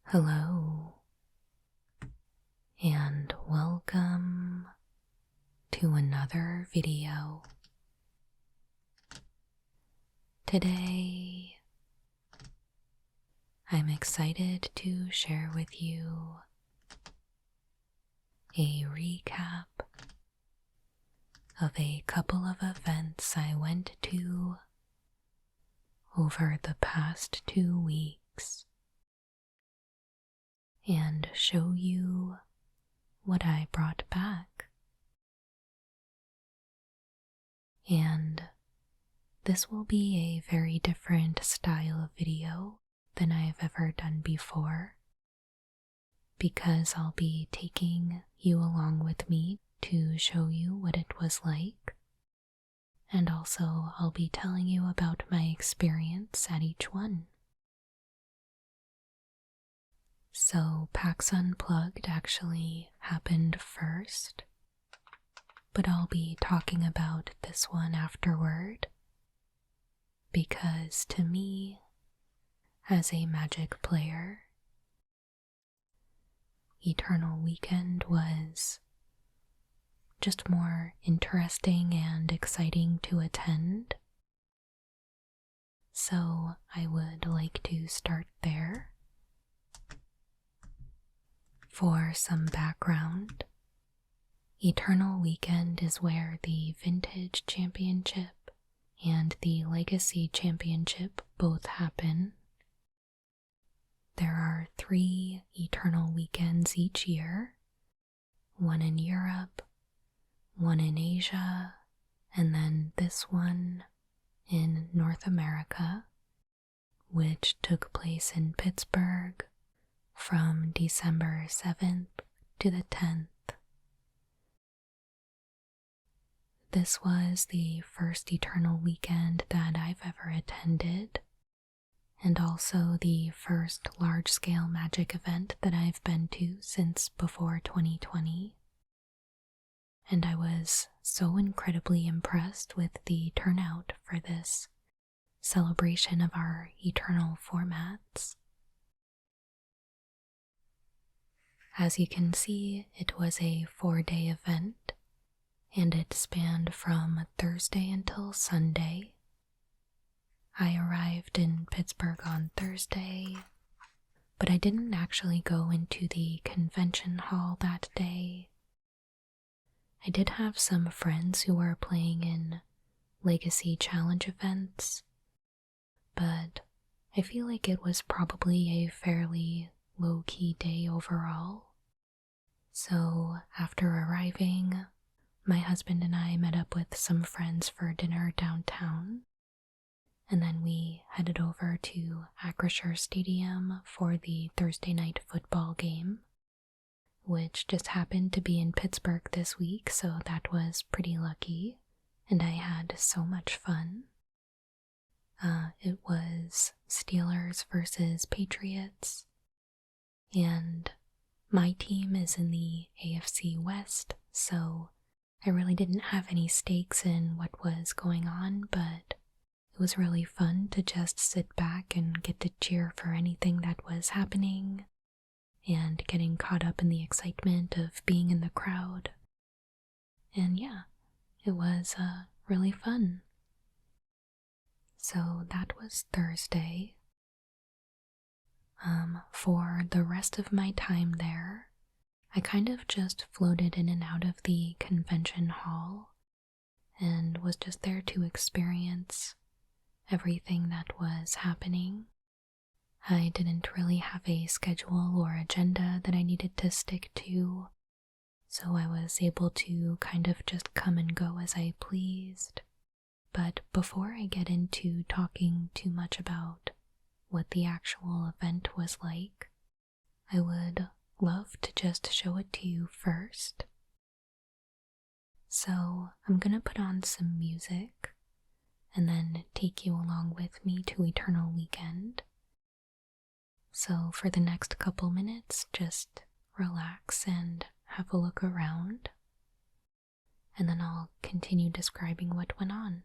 Hello, and welcome to another video. Today, I'm excited to share with you a recap of a couple of events I went to over the past 2 weeks and show you what I brought back. And this will be a very different style of video than I've ever done before, because I'll be taking you along with me to show you what it was like, and also I'll be telling you about my experience at each one. So PAX Unplugged actually happened first, but I'll be talking about this one afterward, because to me, as a Magic player, Eternal Weekend was just more interesting and exciting to attend. So I would like to start there. For some background, Eternal Weekend is where the Vintage Championship and the Legacy Championship both happen. There are 3 Eternal Weekends each year, one in Europe, one in Asia, and then this one in North America, which took place in Pittsburgh from December 7th to the 10th. This was the first Eternal Weekend that I've ever attended, and also the first large-scale Magic event that I've been to since before 2020. And I was so incredibly impressed with the turnout for this celebration of our Eternal formats. As you can see, it was a 4-day event, and it spanned from Thursday until Sunday. I arrived in Pittsburgh on Thursday, but I didn't actually go into the convention hall that day. I did have some friends who were playing in Legacy Challenge events, but I feel like it was probably a fairly low-key day overall. So after arriving, my husband and I met up with some friends for dinner downtown, and then we headed over to Acrisure Stadium for the Thursday night football game, which just happened to be in Pittsburgh this week, so that was pretty lucky, and I had so much fun. It was Steelers versus Patriots, and my team is in the AFC West, so I really didn't have any stakes in what was going on, but it was really fun to just sit back and get to cheer for anything that was happening and getting caught up in the excitement of being in the crowd. And yeah, it was really fun. So that was Thursday. For the rest of my time there, I kind of just floated in and out of the convention hall and was just there to experience everything that was happening. I didn't really have a schedule or agenda that I needed to stick to, so I was able to kind of just come and go as I pleased. But before I get into talking too much about what the actual event was like, I would love to just show it to you first. So I'm gonna put on some music and then take you along with me to Eternal Weekend. So for the next couple minutes, just relax and have a look around. and then I'll continue describing what went on.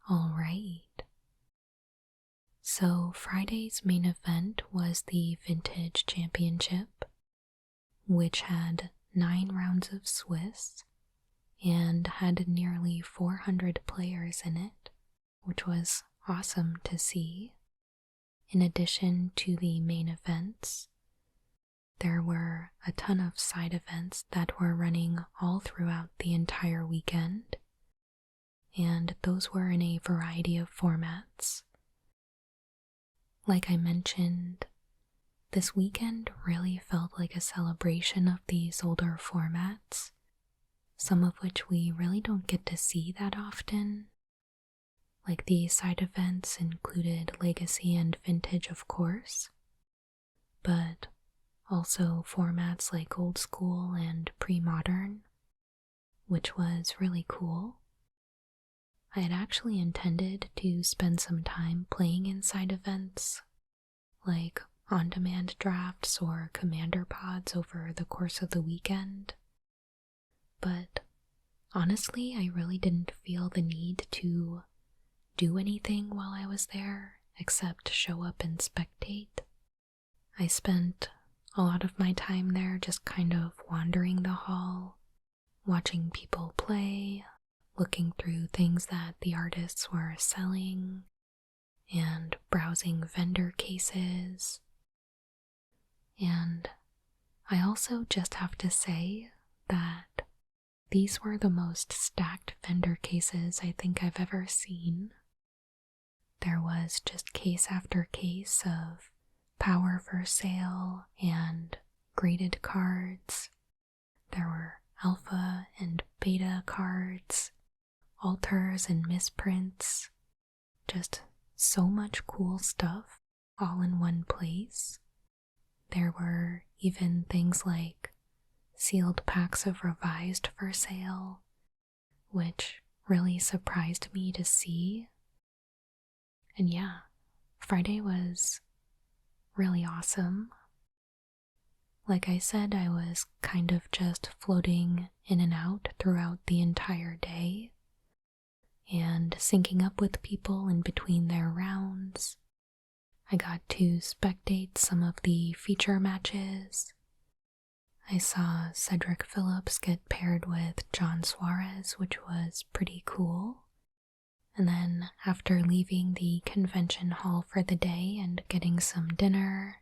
Alright, so Friday's main event was the Vintage Championship, which had 9 rounds of Swiss and had nearly 400 players in it, which was awesome to see. In addition to the main events, there were a ton of side events that were running all throughout the entire weekend, and those were in a variety of formats. Like I mentioned, this weekend really felt like a celebration of these older formats, some of which we really don't get to see that often. Like the side events included Legacy and Vintage, of course, but also formats like Old School and Pre-Modern, which was really cool. I had actually intended to spend some time playing in side events, like on-demand drafts or commander pods over the course of the weekend, but honestly, I really didn't feel the need to do anything while I was there except show up and spectate. I spent a lot of my time there just kind of wandering the hall, watching people play, looking through things that the artists were selling, and browsing vendor cases. And I also just have to say that these were the most stacked vendor cases I think I've ever seen. There was just case after case of power for sale and graded cards. There were alpha and beta cards, alters and misprints, just so much cool stuff all in one place. There were even things like sealed packs of Revised for sale, which really surprised me to see. And yeah, Friday was really awesome. Like I said, I was kind of just floating in and out throughout the entire day and syncing up with people in between their rounds. I got to spectate some of the feature matches. I saw Cedric Phillips get paired with John Suarez, which was pretty cool. And then after leaving the convention hall for the day and getting some dinner,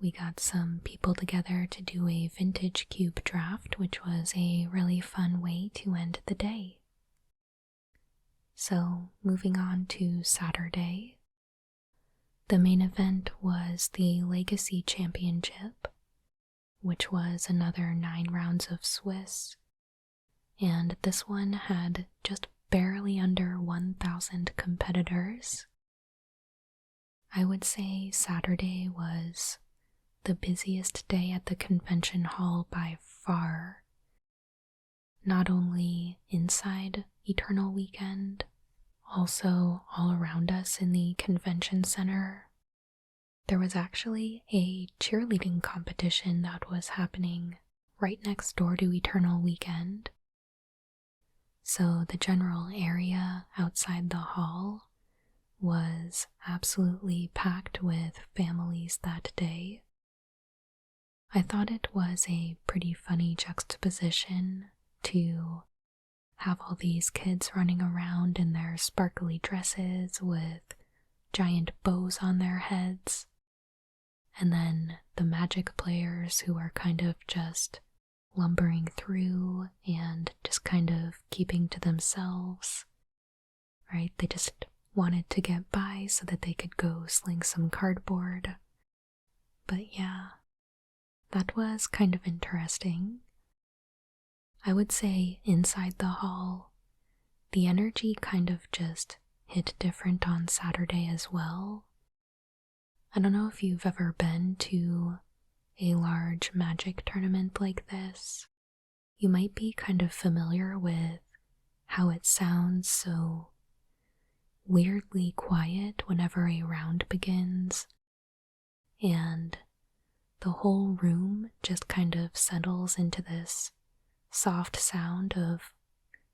we got some people together to do a vintage cube draft, which was a really fun way to end the day. So, moving on to Saturday, the main event was the Legacy Championship, which was another 9 rounds of Swiss, and this one had just barely under 1,000 competitors. I would say Saturday was the busiest day at the convention hall by far. Not only inside Eternal Weekend, also all around us in the convention center. There was actually a cheerleading competition that was happening right next door to Eternal Weekend. So the general area outside the hall was absolutely packed with families that day. I thought it was a pretty funny juxtaposition to have all these kids running around in their sparkly dresses with giant bows on their heads, and then the Magic players who are kind of just lumbering through and just kind of keeping to themselves, right? They just wanted to get by so that they could go sling some cardboard. But yeah, that was kind of interesting. I would say inside the hall, the energy kind of just hit different on Saturday as well. I don't know if you've ever been to a large Magic tournament like this. You might be kind of familiar with how it sounds so weirdly quiet whenever a round begins, and the whole room just kind of settles into this soft sound of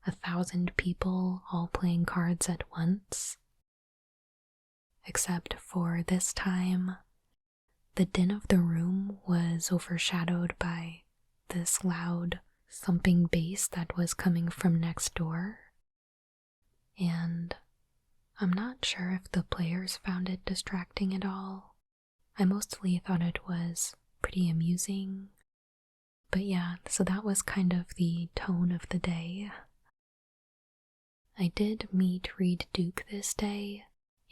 1,000 people all playing cards at once. Except for this time, the din of the room was overshadowed by this loud thumping bass that was coming from next door. And I'm not sure if the players found it distracting at all. I mostly thought it was pretty amusing. But yeah, so that was kind of the tone of the day. I did meet Reed Duke this day,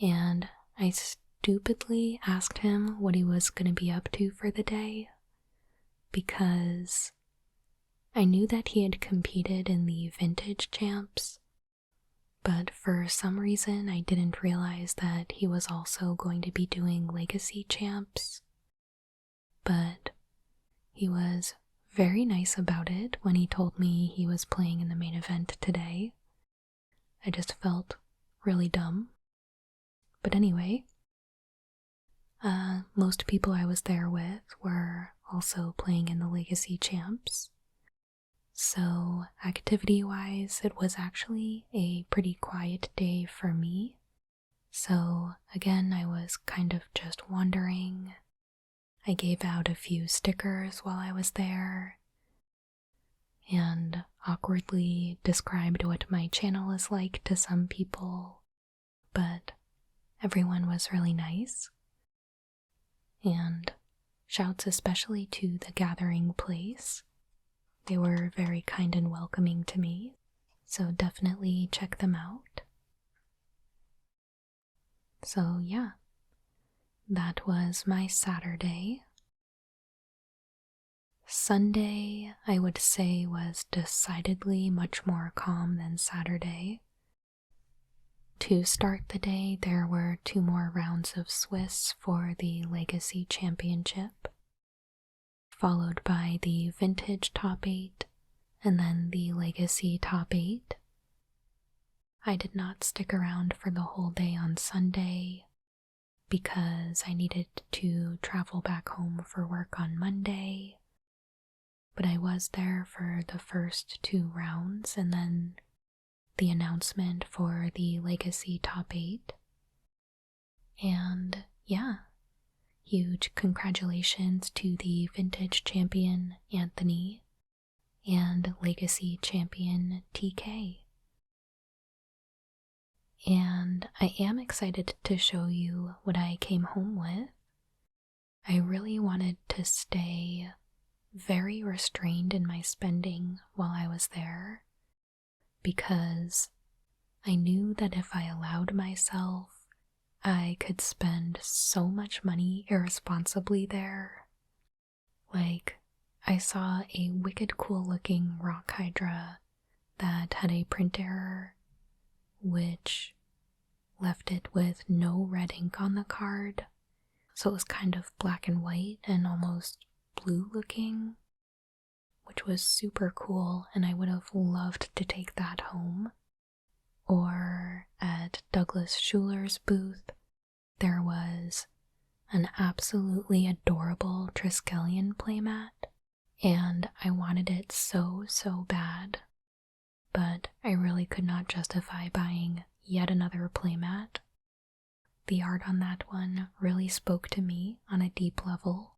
and I stupidly asked him what he was going to be up to for the day, because I knew that he had competed in the Vintage Champs, but for some reason I didn't realize that he was also going to be doing Legacy Champs. But he was very nice about it when he told me he was playing in the main event today. I just felt really dumb. But anyway, most people I was there with were also playing in the Legacy Champs. So activity-wise, it was actually a pretty quiet day for me. So again, I was kind of just wandering. I gave out a few stickers while I was there, and awkwardly described what my channel is like to some people, but everyone was really nice. And shouts especially to the Gathering Place. They were very kind and welcoming to me, so definitely check them out. So yeah, that was my Saturday. Sunday, I would say, was decidedly much more calm than Saturday. To start the day, there were 2 more rounds of Swiss for the Legacy Championship, followed by the Vintage Top 8, and then the Legacy Top 8. I did not stick around for the whole day on Sunday because I needed to travel back home for work on Monday. But I was there for the first 2 rounds and then the announcement for the Legacy Top 8. And yeah, huge congratulations to the Vintage Champion Anthony and Legacy Champion TK. And I am excited to show you what I came home with. I really wanted to stay very restrained in my spending while I was there because I knew that if I allowed myself, I could spend so much money irresponsibly there. Like, I saw a wicked cool looking rock hydra that had a print error, which left it with no red ink on the card, so it was kind of black and white and almost blue looking, which was super cool, and I would have loved to take that home. Or at Douglas Schuler's booth, there was an absolutely adorable Triskelion playmat, and I wanted it so bad, but I really could not justify buying yet another playmat. The art on that one really spoke to me on a deep level,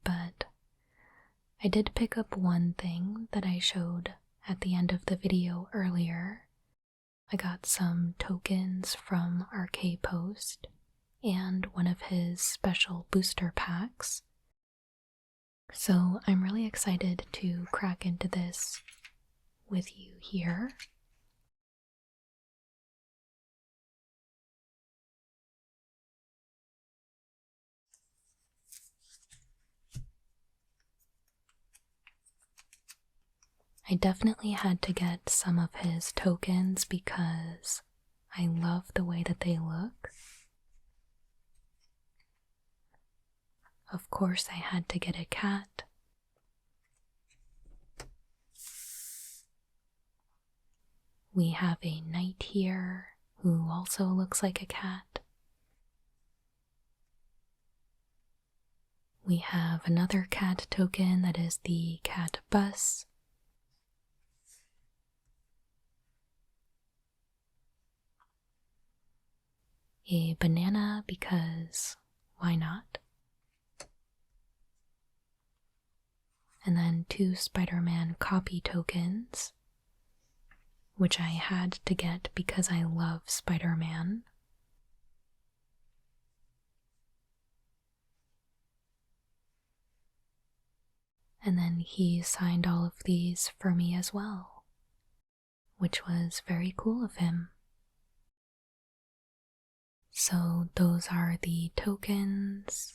but I did pick up one thing that I showed at the end of the video earlier. I got some tokens from RK Post and one of his special booster packs. So I'm really excited to crack into this with you here. I definitely had to get some of his tokens because I love the way that they look. Of course, I had to get a cat. We have a knight here who also looks like a cat. We have another cat token that is the cat bus. A banana because why not? And then 2 Spider-Man copy tokens, which I had to get because I love Spider-Man. And then he signed all of these for me as well, which was very cool of him. So those are the tokens.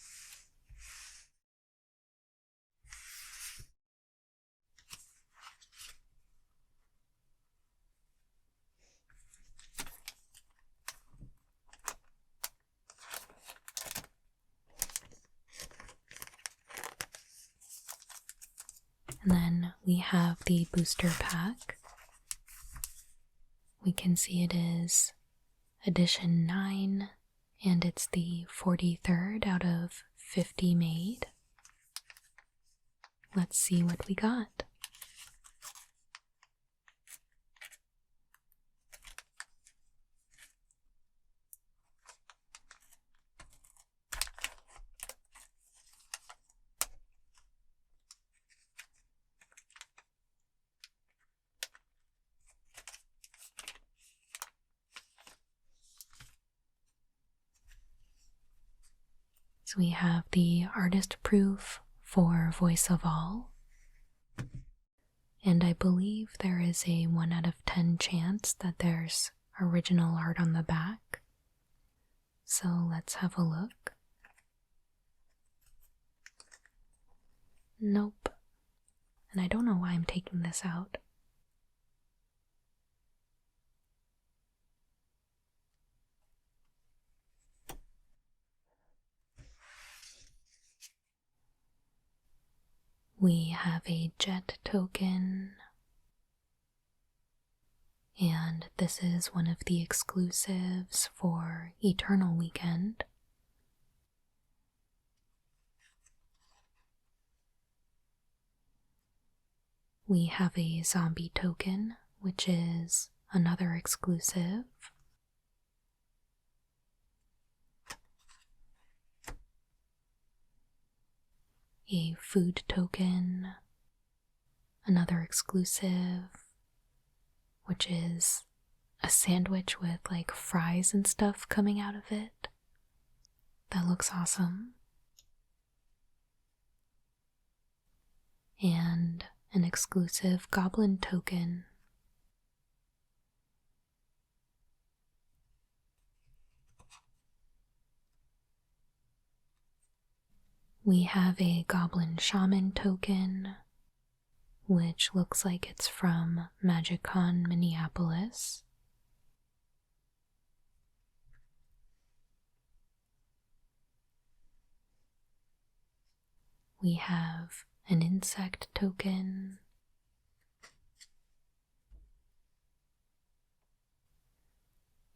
And then we have the booster pack. We can see it is edition 9, and it's the 43rd out of 50 made. Let's see what we got. So we have the artist proof for Voice of All, and I believe there is a 1 out of 10 chance that there's original art on the back. So let's have a look. Nope. And I don't know why I'm taking this out. We have a jet token, and this is one of the exclusives for Eternal Weekend. We have a zombie token, which is another exclusive. A food token, another exclusive, which is a sandwich with like fries and stuff coming out of it. That looks awesome. And an exclusive goblin token. We have a goblin shaman token, which looks like it's from MagicCon Minneapolis. We have an insect token,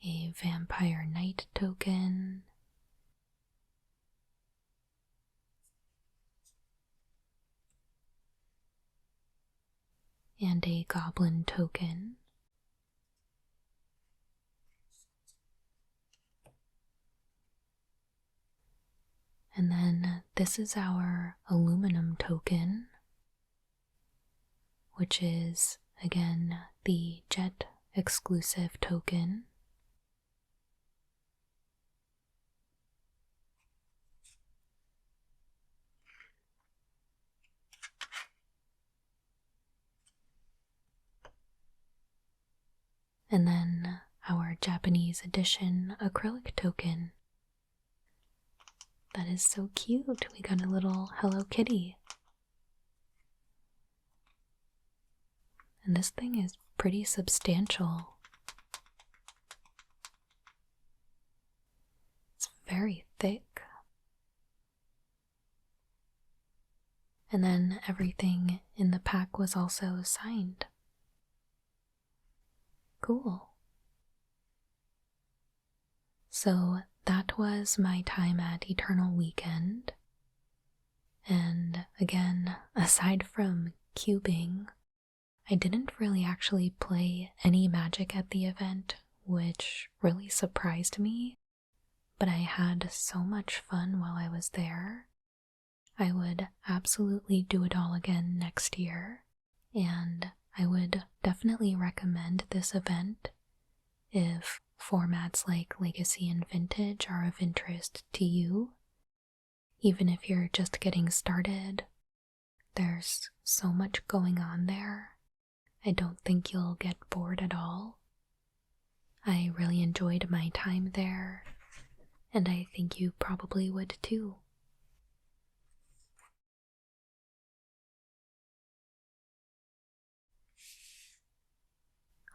a vampire knight token, and a goblin token. And then this is our aluminum token, which is again the jet exclusive token. And then our Japanese edition acrylic token. That is so cute. We got a little Hello Kitty. And this thing is pretty substantial. It's very thick. And then everything in the pack was also signed. Cool. So that was my time at Eternal Weekend. And again, aside from cubing, I didn't really actually play any Magic at the event, which really surprised me. But I had so much fun while I was there. I would absolutely do it all again next year, and I would definitely recommend this event if formats like Legacy and Vintage are of interest to you. Even if you're just getting started, there's so much going on there. I don't think you'll get bored at all. I really enjoyed my time there, and I think you probably would too.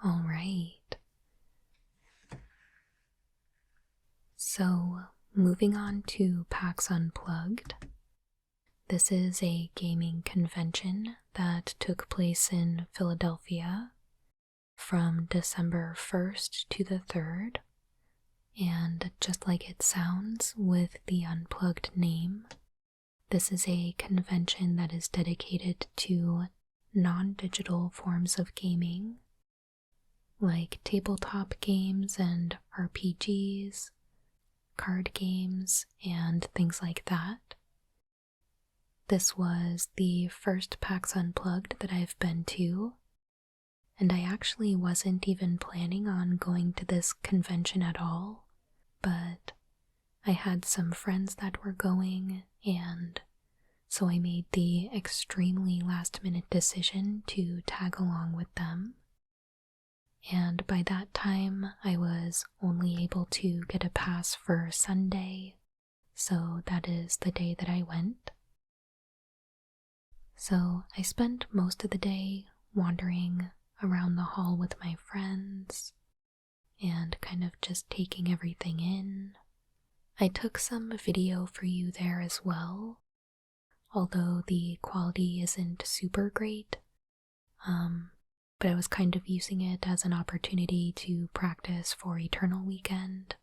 All right. So, moving on to PAX Unplugged. This is a gaming convention that took place in Philadelphia from December 1st to the 3rd. And just like it sounds with the Unplugged name, this is a convention that is dedicated to non-digital forms of gaming, like tabletop games and RPGs, card games, and things like that. This was the first PAX Unplugged that I've been to, and I actually wasn't even planning on going to this convention at all, but I had some friends that were going, and so I made the extremely last-minute decision to tag along with them. And by that time, I was only able to get a pass for Sunday, so that is the day that I went. So I spent most of the day wandering around the hall with my friends and kind of just taking everything in. I took some video for you there as well, although the quality isn't super great. but I was kind of using it as an opportunity to practice for Eternal Weekend,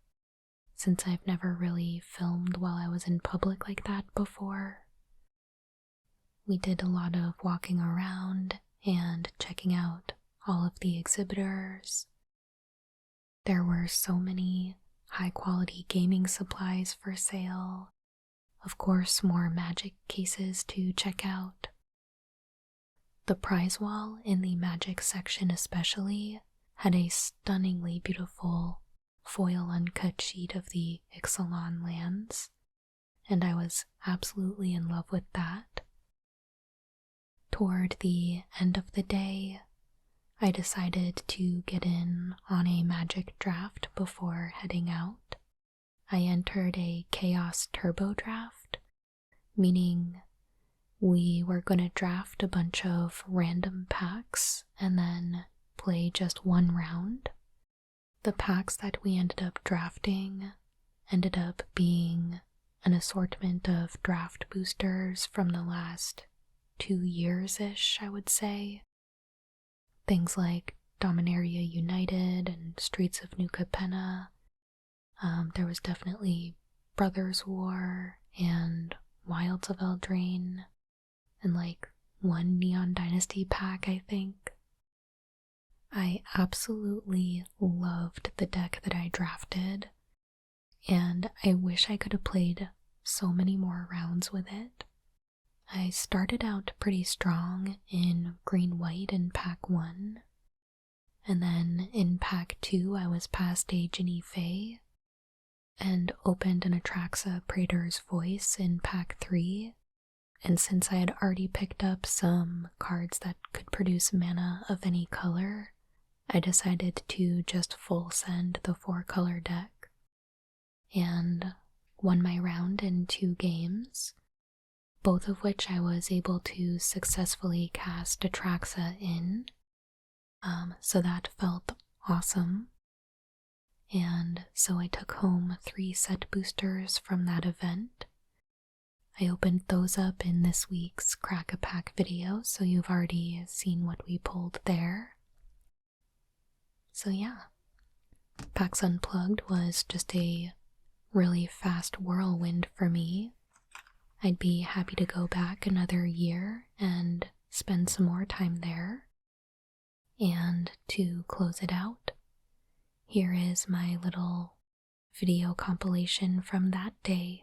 since I've never really filmed while I was in public like that before. We did a lot of walking around and checking out all of the exhibitors. There were so many high-quality gaming supplies for sale. Of course, more magic cases to check out. The prize wall in the magic section especially had a stunningly beautiful foil uncut sheet of the Ixalan lands, and I was absolutely in love with that. Toward the end of the day, I decided to get in on a magic draft before heading out. I entered a Chaos Turbo draft, meaning we were going to draft a bunch of random packs and then play just one round. The packs that we ended up drafting ended up being an assortment of draft boosters from the last 2 years-ish, I would say. Things like Dominaria United and Streets of New Capenna. There was definitely Brothers War and Wilds of Eldraine, and like one Neon Dynasty pack, I think. I absolutely loved the deck that I drafted, and I wish I could have played so many more rounds with it. I started out pretty strong in green-white in pack 1, and then in pack 2 I was past a Ginny Fae, and opened an Atraxa Praetor's Voice in pack 3, and since I had already picked up some cards that could produce mana of any color, I decided to just full send the 4-color deck, and won my round in 2 games, both of which I was able to successfully cast Atraxa in, so that felt awesome. And so I took home 3 set boosters from that event. I opened those up in this week's Crack a Pack video, so you've already seen what we pulled there. So yeah, PAX Unplugged was just a really fast whirlwind for me. I'd be happy to go back another year and spend some more time there. And to close it out, here is my little video compilation from that day.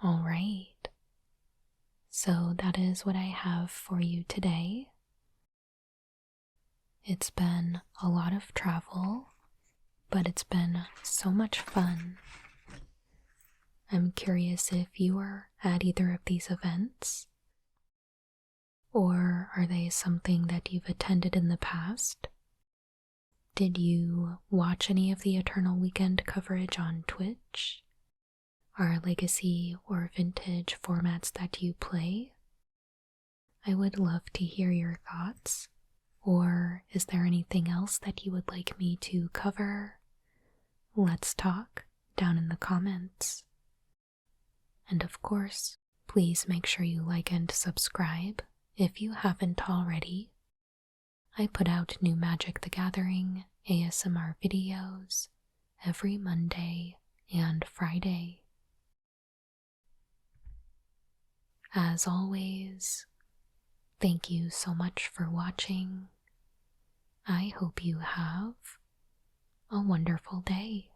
All right, so that is what I have for you today. It's been a lot of travel, but it's been so much fun. I'm curious if you were at either of these events. Or are they something that you've attended in the past? Did you watch any of the Eternal Weekend coverage on Twitch? Are legacy or vintage formats that you play? I would love to hear your thoughts. Or is there anything else that you would like me to cover? Let's talk down in the comments. And of course, please make sure you like and subscribe if you haven't already. I put out new Magic the Gathering ASMR videos every Monday and Friday. As always, thank you so much for watching. I hope you have a wonderful day.